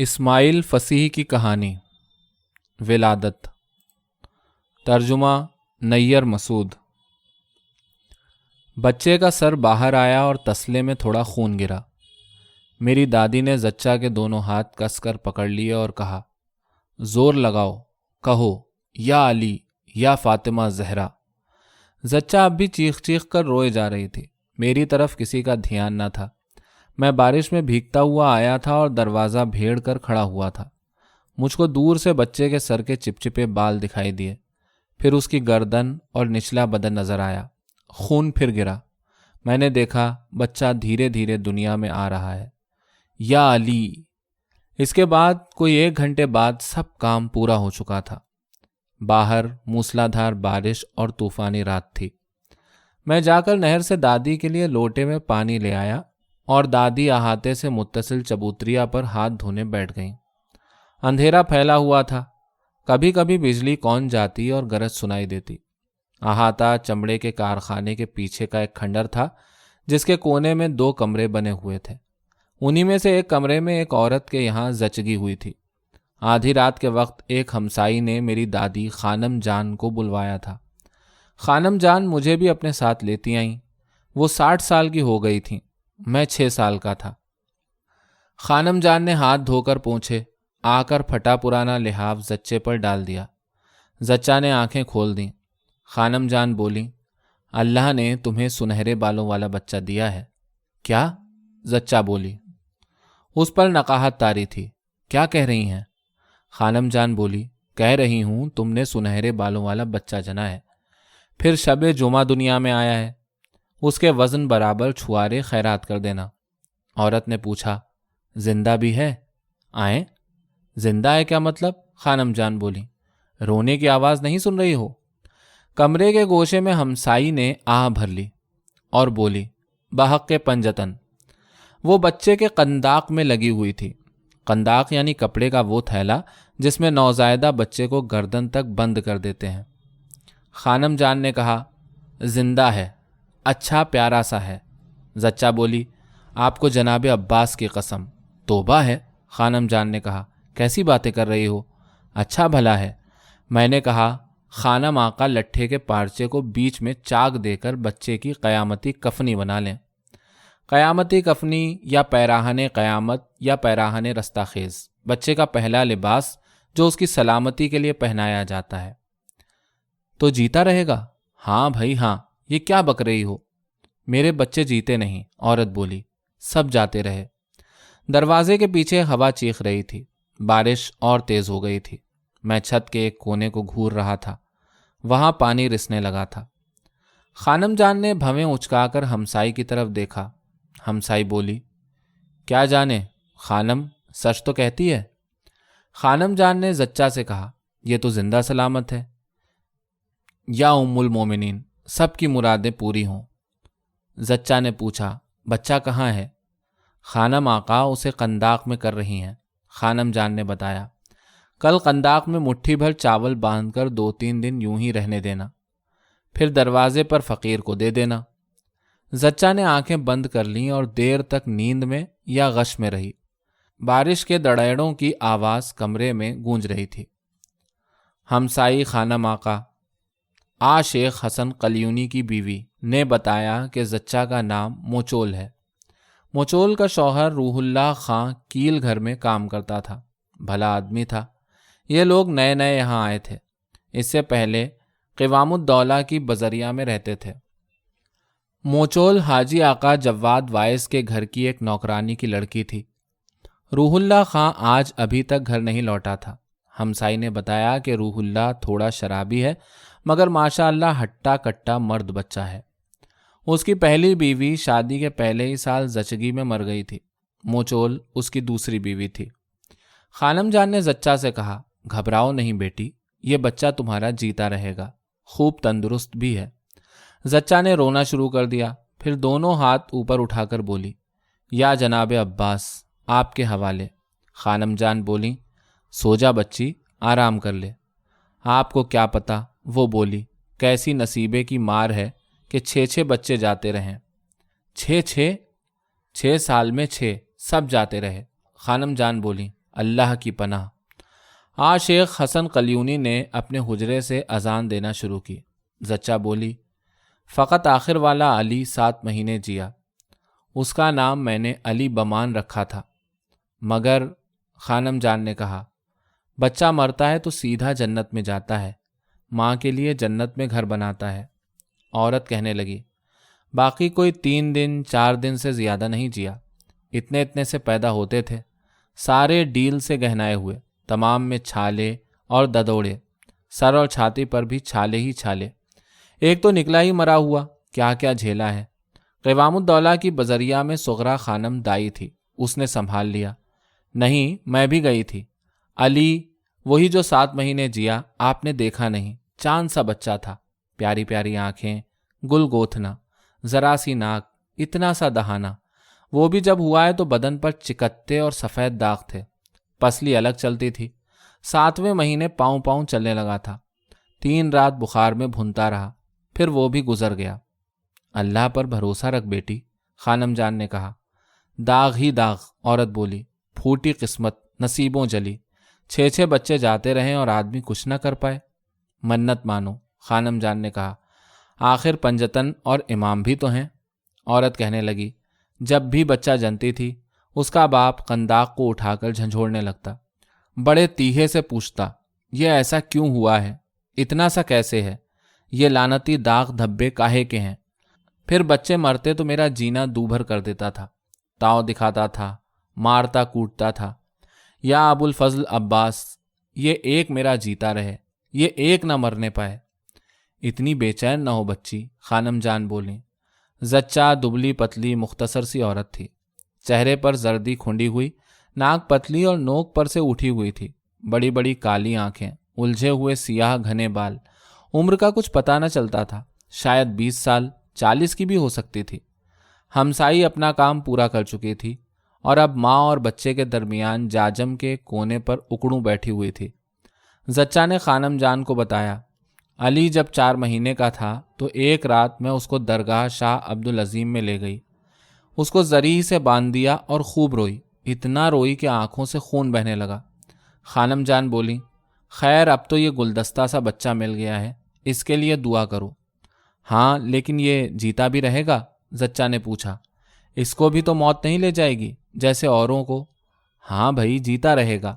اسماعیل فصیح کی کہانی ولادت۔ ترجمہ نیّر مسعود۔ بچے کا سر باہر آیا اور تسلے میں تھوڑا خون گرا۔ میری دادی نے زچہ کے دونوں ہاتھ کس کر پکڑ لیے اور کہا، زور لگاؤ، کہو یا علی یا فاطمہ زہرا۔ زچہ اب بھی چیخ چیخ کر روئے جا رہی تھی۔ میری طرف کسی کا دھیان نہ تھا۔ میں بارش میں بھیگتا ہوا آیا تھا اور دروازہ بھیڑ کر کھڑا ہوا تھا۔ مجھ کو دور سے بچے کے سر کے چپچپے بال دکھائی دیے، پھر اس کی گردن اور نچلا بدن نظر آیا۔ خون پھر گرا۔ میں نے دیکھا بچہ دھیرے دھیرے دنیا میں آ رہا ہے۔ یا علی۔ اس کے بعد کوئی 1 گھنٹے بعد سب کام پورا ہو چکا تھا۔ باہر موسلادھار بارش اور طوفانی رات تھی۔ میں جا کر نہر سے دادی کے لیے لوٹے میں پانی لے آیا اور دادی احاطے سے متصل چبوتریا پر ہاتھ دھونے بیٹھ گئیں۔ اندھیرا پھیلا ہوا تھا۔ کبھی کبھی بجلی کون جاتی اور گرج سنائی دیتی۔ احاطہ چمڑے کے کارخانے کے پیچھے کا ایک کھنڈر تھا جس کے کونے میں 2 کمرے بنے ہوئے تھے۔ انہی میں سے ایک کمرے میں ایک عورت کے یہاں زچگی ہوئی تھی۔ آدھی رات کے وقت ایک ہمسائی نے میری دادی خانم جان کو بلوایا تھا۔ خانم جان مجھے بھی اپنے ساتھ لیتی آئیں۔ وہ 60 سال کی ہو گئی تھیں، میں 6 سال کا تھا۔ خانم جان نے ہاتھ دھو کر پونچھے، آ کر پھٹا پرانا لحاف زچے پر ڈال دیا۔ زچہ نے آنکھیں کھول دیں۔ خانم جان بولی، اللہ نے تمہیں سنہرے بالوں والا بچہ دیا ہے۔ کیا؟ زچہ بولی۔ اس پر نقاہت طاری تھی۔ کیا کہہ رہی ہیں؟ خانم جان بولی، کہہ رہی ہوں تم نے سنہرے بالوں والا بچہ جنا ہے، پھر شب جمعہ دنیا میں آیا ہے، اس کے وزن برابر چھوارے خیرات کر دینا۔ عورت نے پوچھا، زندہ بھی ہے؟ آئیں؟ زندہ ہے کیا مطلب؟ خانم جان بولی، رونے کی آواز نہیں سن رہی ہو؟ کمرے کے گوشے میں ہمسائی نے آہ بھر لی اور بولی، بحق پنجتن۔ وہ بچے کے قنداق میں لگی ہوئی تھی۔ قنداق یعنی کپڑے کا وہ تھیلا جس میں نوزائیدہ بچے کو گردن تک بند کر دیتے ہیں۔ خانم جان نے کہا، زندہ ہے، اچھا پیارا سا ہے۔ زچہ بولی، آپ کو جناب عباس کی قسم۔ توبہ ہے، خانم جان نے کہا، کیسی باتیں کر رہی ہو؟ اچھا بھلا ہے۔ میں نے کہا، خانم آقا لٹھے کے پارچے کو بیچ میں چاک دے کر بچے کی قیامتی کفنی بنا لیں۔ قیامتی کفنی یا پیراہن قیامت یا پیراہن رستہ خیز، بچے کا پہلا لباس جو اس کی سلامتی کے لیے پہنایا جاتا ہے۔ تو جیتا رہے گا؟ ہاں بھائی ہاں، یہ کیا بک رہی ہو؟ میرے بچے جیتے نہیں، عورت بولی، سب جاتے رہے۔ دروازے کے پیچھے ہوا چیخ رہی تھی۔ بارش اور تیز ہو گئی تھی۔ میں چھت کے ایک کونے کو گھور رہا تھا، وہاں پانی رسنے لگا تھا۔ خانم جان نے بھویں اچکا کر ہمسائی کی طرف دیکھا۔ ہمسائی بولی، کیا جانے خانم، سچ تو کہتی ہے؟ خانم جان نے زچہ سے کہا، یہ تو زندہ سلامت ہے۔ یا ام المومنین، سب کی مرادیں پوری ہوں۔ زچہ نے پوچھا، بچہ کہاں ہے؟ خانم آقا اسے قنداق میں کر رہی ہیں، خانم جان نے بتایا۔ کل قنداق میں مٹھی بھر چاول باندھ کر 2-3 دن یوں ہی رہنے دینا، پھر دروازے پر فقیر کو دے دینا۔ زچہ نے آنکھیں بند کر لیں اور دیر تک نیند میں یا غش میں رہی۔ بارش کے دڑیڑوں کی آواز کمرے میں گونج رہی تھی۔ ہمسائی خانم آقا شیخ حسن قلیونی کی بیوی نے بتایا کہ زچہ کا نام موچول ہے۔ موچول کا شوہر روح اللہ خان کیل گھر میں کام کرتا تھا، بھلا آدمی تھا۔ یہ لوگ نئے نئے یہاں آئے تھے، اس سے پہلے قوام الدولہ کی بزریہ میں رہتے تھے۔ موچول حاجی آقا جواد وائس کے گھر کی ایک نوکرانی کی لڑکی تھی۔ روح اللہ خان آج ابھی تک گھر نہیں لوٹا تھا۔ ہمسائی نے بتایا کہ روح اللہ تھوڑا شرابی ہے مگر ماشاء اللہ ہٹا کٹا مرد بچہ ہے۔ اس کی پہلی بیوی شادی کے پہلے ہی سال زچگی میں مر گئی تھی۔ موچول اس کی دوسری بیوی تھی۔ خانم جان نے زچہ سے کہا، گھبراؤ نہیں بیٹی، یہ بچہ تمہارا جیتا رہے گا، خوب تندرست بھی ہے۔ زچہ نے رونا شروع کر دیا، پھر دونوں ہاتھ اوپر اٹھا کر بولی، یا جناب عباس، آپ کے حوالے۔ خانم جان بولی، سو جا بچی، آرام کر لے۔ آپ کو کیا پتا، وہ بولی، کیسی نصیبے کی مار ہے کہ 6 بچے جاتے رہیں۔ 6 سال میں 6 سب جاتے رہے۔ خانم جان بولی، اللہ کی پناہ۔ آج شیخ حسن قلیونی نے اپنے حجرے سے اذان دینا شروع کی۔ زچہ بولی، فقط آخر والا علی 7 مہینے جیا، اس کا نام میں نے علی بمان رکھا تھا۔ مگر خانم جان نے کہا، بچہ مرتا ہے تو سیدھا جنت میں جاتا ہے، ماں کے لیے جنت میں گھر بناتا ہے۔ عورت کہنے لگی، باقی کوئی 3 دن 4 دن سے زیادہ نہیں جیا، اتنے سے پیدا ہوتے تھے، سارے ڈیل سے گہنائے ہوئے، تمام میں چھالے اور ددوڑے، سر اور چھاتی پر بھی چھالے ہی چھالے، ایک تو نکلا ہی مرا ہوا، کیا کیا جھیلا ہے۔ قوام الدولہ کی بزریہ میں صغرا خانم دائی تھی، اس نے سنبھال لیا۔ نہیں، میں بھی گئی تھی۔ علی وہی جو 7 مہینے جیا، آپ نے دیکھا نہیں، چاند سا بچہ تھا، پیاری پیاری آنکھیں، گل گوتھنا، ذرا سی ناک، اتنا سا دہانا، وہ بھی جب ہوا ہے تو بدن پر چکتے اور سفید داغ تھے، پسلی الگ چلتی تھی۔ 7ویں مہینے پاؤں چلنے لگا تھا، 3 رات بخار میں بھونتا رہا، پھر وہ بھی گزر گیا۔ اللہ پر بھروسہ رکھ بیٹی، خانم جان نے کہا۔ داغ ہی داغ، عورت بولی، پھوٹی قسمت، نصیبوں جلی، 6 بچے جاتے رہیں اور آدمی کچھ نہ کر پائے۔ منت مانو، خانم جان نے کہا، آخر پنجتن اور امام بھی تو ہیں۔ عورت کہنے لگی، جب بھی بچہ جنتی تھی اس کا باپ قنداق کو اٹھا کر جھنجھوڑنے لگتا، بڑے تیہے سے پوچھتا، یہ ایسا کیوں ہوا ہے، اتنا سا کیسے ہے، یہ لعنتی داغ دھبے کاہے کے ہیں۔ پھر بچے مرتے تو میرا جینا دوبھر کر دیتا تھا، تاؤ دکھاتا تھا، مارتا کوٹتا تھا، یا ابو الفضل عباس، یہ ایک میرا جیتا رہے، یہ ایک نہ مرنے پائے۔ اتنی بے چین نہ ہو بچی، خانم جان بولیں۔ زچہ دبلی پتلی مختصر سی عورت تھی، چہرے پر زردی کھنڈی ہوئی، ناک پتلی اور نوک پر سے اٹھی ہوئی تھی، بڑی بڑی کالی آنکھیں، الجھے ہوئے سیاہ گھنے بال۔ عمر کا کچھ پتہ نہ چلتا تھا، شاید 20 سال 40 کی بھی ہو سکتی تھی۔ ہمسائی اپنا کام پورا کر چکی تھی اور اب ماں اور بچے کے درمیان جاجم کے کونے پر اکڑوں بیٹھی ہوئی تھی۔ زچہ نے خانم جان کو بتایا، علی جب 4 مہینے کا تھا تو ایک رات میں اس کو درگاہ شاہ عبدالعظیم میں لے گئی، اس کو زری سے باندھ دیا اور خوب روئی، اتنا روئی کہ آنکھوں سے خون بہنے لگا۔ خانم جان بولی، خیر اب تو یہ گلدستہ سا بچہ مل گیا ہے، اس کے لیے دعا کرو۔ ہاں لیکن یہ جیتا بھی رہے گا؟ زچہ نے پوچھا۔ اس کو بھی تو موت نہیں لے جائے گی جیسے اوروں کو؟ ہاں بھائی، جیتا رہے گا۔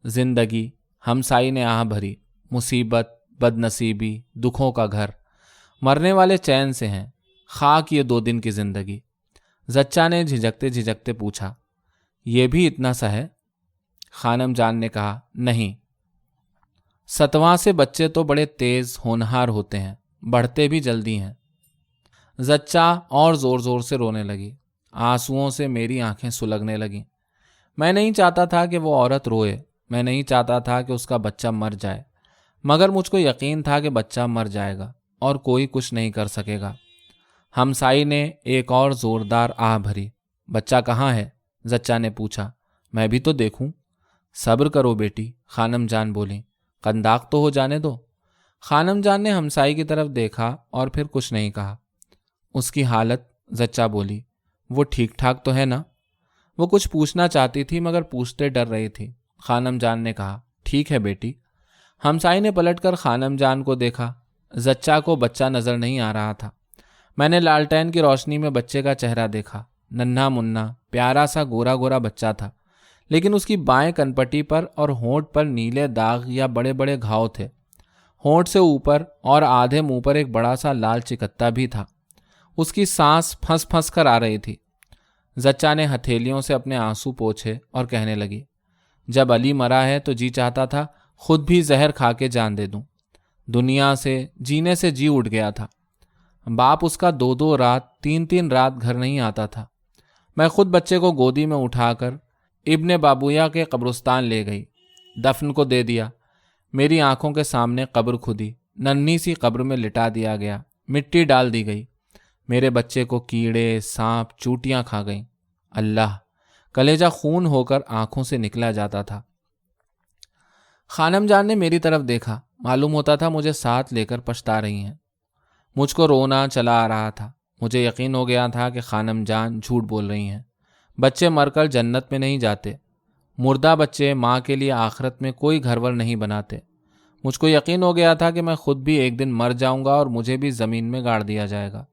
زندگی، ہمسائی نے آہ بھری، مصیبت، بد نصیبی، دکھوں کا گھر، مرنے والے چین سے ہیں، خاک یہ 2 دن کی زندگی۔ زچہ نے جھجکتے پوچھا، یہ بھی اتنا سا ہے؟ خانم جان نے کہا، نہیں، 7واں سے بچے تو بڑے تیز ہونہار ہوتے ہیں، بڑھتے بھی جلدی ہیں۔ زچہ اور زور سے رونے لگی، آنسوؤں سے میری آنکھیں سلگنے لگیں۔ میں نہیں چاہتا تھا کہ وہ عورت روئے، میں نہیں چاہتا تھا کہ اس کا بچہ مر جائے، مگر مجھ کو یقین تھا کہ بچہ مر جائے گا اور کوئی کچھ نہیں کر سکے گا۔ ہمسائی نے ایک اور زوردار آہ بھری۔ بچہ کہاں ہے؟ زچہ نے پوچھا۔ میں بھی تو دیکھوں۔ صبر کرو بیٹی، خانم جان بولیں، قنداق تو ہو جانے دو۔ خانم جان نے ہمسائی کی طرف دیکھا اور پھر کچھ نہیں کہا۔ اس کی حالت؟ زچہ بولی، وہ ٹھیک ٹھاک تو ہے نا؟ وہ کچھ پوچھنا چاہتی تھی مگر پوچھتے ڈر رہی تھی۔ خانم جان نے کہا، ٹھیک ہے بیٹی۔ ہمسائی نے پلٹ کر خانم جان کو دیکھا، زچہ کو بچہ نظر نہیں آ رہا تھا۔ میں نے لالٹین کی روشنی میں بچے کا چہرہ دیکھا، ننھا منا پیارا سا گورا بچہ تھا، لیکن اس کی بائیں کنپٹی پر اور ہونٹ پر نیلے داغ یا بڑے بڑے گھاؤ تھے۔ ہونٹ سے اوپر اور آدھے منہ پر ایک بڑا سا لال چکتا بھی تھا۔ اس کی سانس پھنس کر آ رہی تھی۔ زچہ نے ہتھیلیوں سے اپنے آنسو پوچھے اور کہنے لگی، جب علی مرا ہے تو جی چاہتا تھا خود بھی زہر کھا کے جان دے دوں، دنیا سے جینے سے جی اٹھ گیا تھا۔ باپ اس کا 2 رات 3 رات گھر نہیں آتا تھا۔ میں خود بچے کو گودی میں اٹھا کر ابن بابویا کے قبرستان لے گئی، دفن کو دے دیا۔ میری آنکھوں کے سامنے قبر کھدی، ننھی سی قبر میں لٹا دیا گیا، مٹی ڈال دی گئی۔ میرے بچے کو کیڑے، سانپ، چوٹیاں کھا گئیں۔ اللہ، کلیجہ خون ہو کر آنکھوں سے نکلا جاتا تھا۔ خانم جان نے میری طرف دیکھا، معلوم ہوتا تھا مجھے ساتھ لے کر پچھتا رہی ہیں۔ مجھ کو رونا چلا آ رہا تھا۔ مجھے یقین ہو گیا تھا کہ خانم جان جھوٹ بول رہی ہیں، بچے مر کر جنت میں نہیں جاتے۔ مردہ بچے ماں کے لیے آخرت میں کوئی گھرور نہیں بناتے۔ مجھ کو یقین ہو گیا تھا کہ میں خود بھی ایک دن مر جاؤں گا اور مجھے بھی زمین میں گاڑ دیا جائے گا۔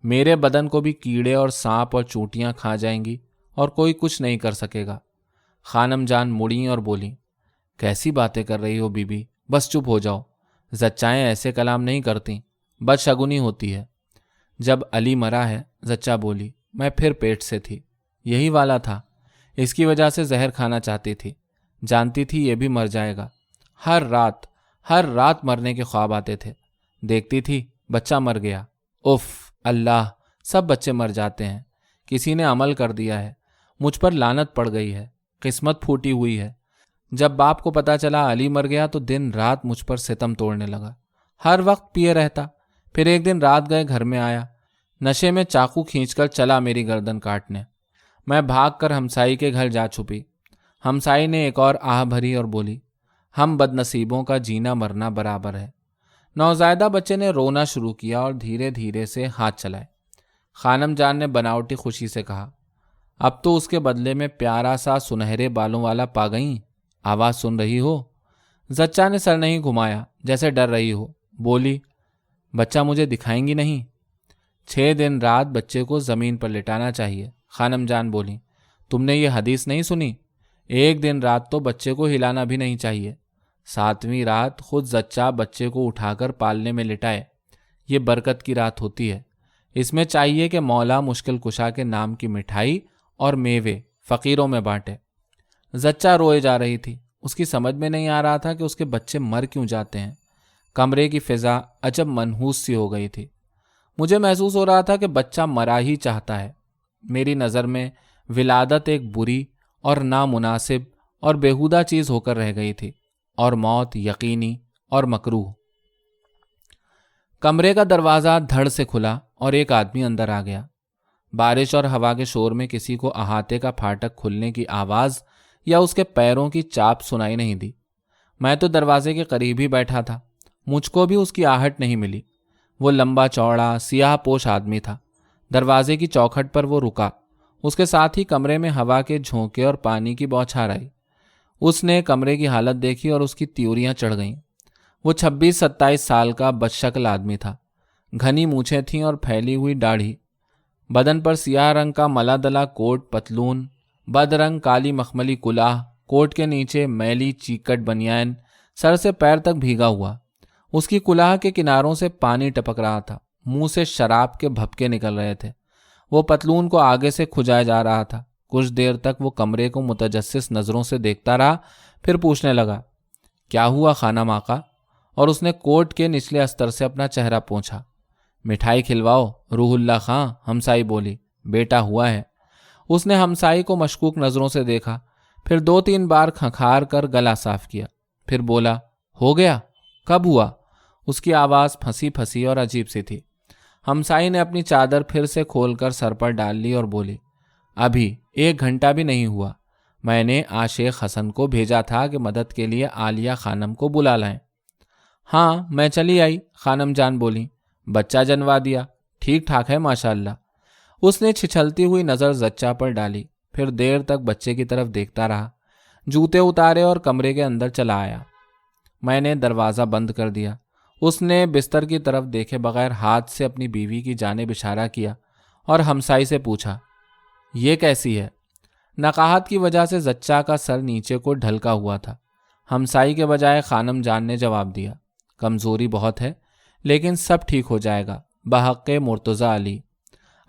میرے بدن کو بھی کیڑے اور سانپ اور چونٹیاں کھا جائیں گی اور کوئی کچھ نہیں کر سکے گا۔ خانم جان مڑیں اور بولیں، کیسی باتیں کر رہی ہو بی بی، بس چپ ہو جاؤ، زچائیں ایسے کلام نہیں کرتی، بدشگونی ہوتی ہے۔ جب علی مرا ہے، زچہ بولی، میں پھر پیٹ سے تھی، یہی والا تھا، اس کی وجہ سے زہر کھانا چاہتی تھی، جانتی تھی یہ بھی مر جائے گا۔ ہر رات مرنے کے خواب آتے تھے، دیکھتی تھی بچہ مر گیا۔ اف اللہ، سب بچے مر جاتے ہیں، کسی نے عمل کر دیا ہے، مجھ پر لعنت پڑ گئی ہے، قسمت پھوٹی ہوئی ہے۔ جب باپ کو پتا چلا علی مر گیا تو دن رات مجھ پر ستم توڑنے لگا، ہر وقت پیے رہتا۔ پھر ایک دن رات گئے گھر میں آیا، نشے میں چاقو کھینچ کر چلا میری گردن کاٹنے۔ میں بھاگ کر ہمسائی کے گھر جا چھپی۔ ہمسائی نے ایک اور آہ بھری اور بولی، ہم بد نصیبوں کا جینا مرنا برابر ہے۔ نوزائیدہ بچے نے رونا شروع کیا اور دھیرے دھیرے سے ہاتھ چلائے۔ خانم جان نے بناوٹی خوشی سے کہا، اب تو اس کے بدلے میں پیارا سا سنہرے بالوں والا پا گئی، آواز سن رہی ہو؟ زچہ نے سر نہیں گھمایا، جیسے ڈر رہی ہو، بولی، بچہ مجھے دکھائیں گی نہیں؟ 6 دن رات بچے کو زمین پر لٹانا چاہیے۔ خانم جان بولی، تم نے یہ حدیث نہیں سنی؟ 1 دن رات تو بچے کو ہلانا بھی نہیں چاہیے۔ 7ویں رات خود زچہ بچے کو اٹھا کر پالنے میں لٹائے۔ یہ برکت کی رات ہوتی ہے، اس میں چاہیے کہ مولا مشکل کشا کے نام کی مٹھائی اور میوے فقیروں میں بانٹے۔ زچہ روئے جا رہی تھی، اس کی سمجھ میں نہیں آ رہا تھا کہ اس کے بچے مر کیوں جاتے ہیں۔ کمرے کی فضا عجب منحوس سی ہو گئی تھی۔ مجھے محسوس ہو رہا تھا کہ بچہ مرا ہی چاہتا ہے۔ میری نظر میں ولادت ایک بری اور نامناسب اور بیہودہ چیز ہو کر رہ گئی تھی، اور موت یقینی اور مکروہ۔ کمرے کا دروازہ دھڑ سے کھلا اور ایک آدمی اندر آ گیا۔ بارش اور ہوا کے شور میں کسی کو احاطے کا پھاٹک کھلنے کی آواز یا اس کے پیروں کی چاپ سنائی نہیں دی۔ میں تو دروازے کے قریب ہی بیٹھا تھا، مجھ کو بھی اس کی آہٹ نہیں ملی۔ وہ لمبا چوڑا سیاہ پوش آدمی تھا۔ دروازے کی چوکھٹ پر وہ رکا، اس کے ساتھ ہی کمرے میں ہوا کے جھونکے اور پانی کی بوچھار آئی۔ اس نے کمرے کی حالت دیکھی اور اس کی تیوریاں چڑھ گئیں۔ وہ 26-27 سال کا بدشکل آدمی تھا، گھنی مونچھیں تھیں اور پھیلی ہوئی داڑھی، بدن پر سیاہ رنگ کا ملا دلا کوٹ پتلون، بد رنگ کالی مخملی کلاہ، کوٹ کے نیچے میلی چیکٹ بنیان، سر سے پیر تک بھیگا ہوا۔ اس کی کلاہ کے کناروں سے پانی ٹپک رہا تھا، منہ سے شراب کے بھپکے نکل رہے تھے۔ وہ پتلون کو آگے سے کھجایا جا رہا تھا۔ کچھ دیر تک وہ کمرے کو متجسس نظروں سے دیکھتا رہا، پھر پوچھنے لگا، کیا ہوا خانم آقا؟ اور اس نے کوٹ کے نچلے استر سے اپنا چہرہ پوچھا۔ مٹھائی کھلواؤ روح اللہ خاں، ہمسائی بولی، بیٹا ہوا ہے۔ اس نے ہمسائی کو مشکوک نظروں سے دیکھا، پھر 2-3 بار کھنکھار کر گلا صاف کیا، پھر بولا، ہو گیا؟ کب ہوا؟ اس کی آواز پھنسی پھنسی اور عجیب سی تھی۔ ہمسائی نے اپنی چادر پھر سے کھول کر سر پر ڈال لی اور بولی، ابھی 1 گھنٹہ بھی نہیں ہوا، میں نے عاشق حسن کو بھیجا تھا کہ مدد کے لیے عالیہ خانم کو بلا لائیں۔ ہاں میں چلی آئی، خانم جان بولی، بچہ جنوا دیا، ٹھیک ٹھاک ہے ماشاءاللہ۔ اس نے چھچھلتی ہوئی نظر زچہ پر ڈالی، پھر دیر تک بچے کی طرف دیکھتا رہا، جوتے اتارے اور کمرے کے اندر چلا آیا۔ میں نے دروازہ بند کر دیا۔ اس نے بستر کی طرف دیکھے بغیر ہاتھ سے اپنی بیوی کی جانب اشارہ کیا اور ہمسائی سے پوچھا، یہ کیسی ہے؟ نقاہت کی وجہ سے زچہ کا سر نیچے کو ڈھلکا ہوا تھا۔ ہمسائی کے بجائے خانم جان نے جواب دیا، کمزوری بہت ہے لیکن سب ٹھیک ہو جائے گا، بحق مرتضی علی۔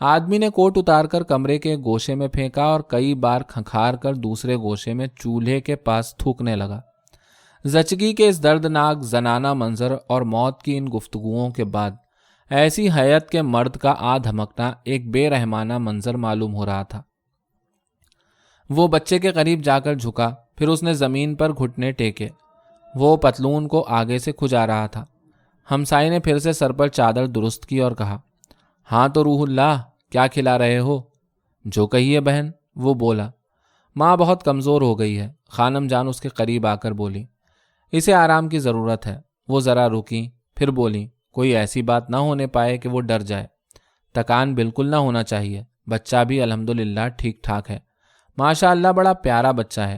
آدمی نے کوٹ اتار کر کمرے کے گوشے میں پھینکا اور کئی بار کھنکھار کر دوسرے گوشے میں چولہے کے پاس تھوکنے لگا۔ زچگی کے اس دردناک زنانہ منظر اور موت کی ان گفتگوؤں کے بعد ایسی حیت کے مرد کا آ دھمکنا ایک بے رحمانہ منظر معلوم ہو رہا تھا۔ وہ بچے کے قریب جا کر جھکا، پھر اس نے زمین پر گھٹنے ٹیکے۔ وہ پتلون کو آگے سے کھجا رہا تھا۔ ہمسائی نے پھر سے سر پر چادر درست کی اور کہا، ہاں تو روح اللہ، کیا کھلا رہے ہو؟ جو کہیے بہن، وہ بولا۔ ماں بہت کمزور ہو گئی ہے، خانم جان اس کے قریب آ کر بولی، اسے آرام کی ضرورت ہے۔ وہ ذرا رکی، پھر بولی، کوئی ایسی بات نہ ہونے پائے کہ وہ ڈر جائے، تکان بالکل نہ ہونا چاہیے، بچہ بھی الحمدللہ ٹھیک ٹھاک ہے، ماشاءاللہ بڑا پیارا بچہ ہے۔